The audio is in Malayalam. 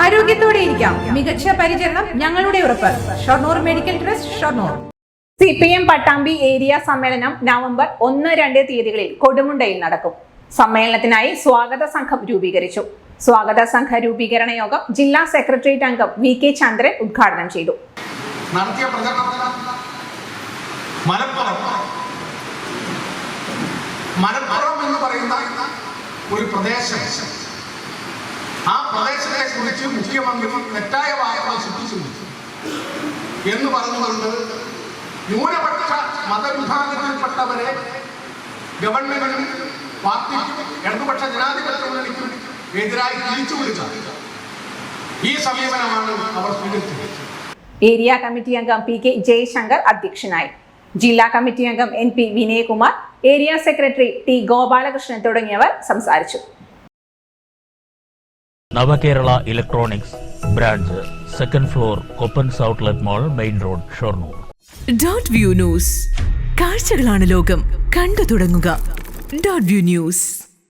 ആരോഗ്യത്തോടെ ഇരിക്കാം. മികച്ച പരിചരണം ഞങ്ങളുടെ ഉറപ്പ്. Shoranur medical trust, Shoranur. CPM Pattambi area സമ്മേളനം നവംബർ 1-2 തീയതികളിൽ കൊടുമുണ്ടയിൽ നടക്കും. സമ്മേളനത്തിനായി സ്വാഗത സംഘം രൂപീകരിച്ചു. സ്വാഗത സംഘ രൂപീകരണ യോഗം ജില്ലാ സെക്രട്ടേറിയറ്റ് അംഗം VK ചന്ദ്രൻ ഉദ്ഘാടനം ചെയ്തു. നടത്തിയ പ്രചരണത്തിന് മലപ്പുറം എന്ന് പറയുന്ന ഒരു പ്രദേശം, ആ പ്രദേശത്തെ കുറിച്ച് മുഖ്യമന്ത്രി തെറ്റായ വാർത്ത സൃഷ്ടിച്ചു എന്ന് പറഞ്ഞുകൊണ്ട് ന്യൂനപക്ഷ മതവിഭാഗത്തിൽപ്പെട്ടവരെ ഗവൺമെന്റിനും പാർട്ടിക്കും ഇടതുപക്ഷ ജനാധിപത്യ മുന്നണിക്കും എതിരായി തിരിച്ചുവിളിച്ച ഈ സമീപനമാണ് അവർ സ്വീകരിച്ചത്. ഏരിയ കമ്മിറ്റി അംഗം PK ജയശങ്കർ അധ്യക്ഷനായി. ജില്ലാ കമ്മിറ്റി അംഗം NP Vinayakumar, area secretary T Gopalakrishnan തുടങ്ങിയവർ സംസാരിച്ചു. Navakerala electronics branch, 2nd floor, കൊപ്പൻസ് outlet mall, main road, Shoranur. .View news, കാഴ്ചകളാണ് ലോകം, കണ്ടു തുടങ്ങുക. .View news.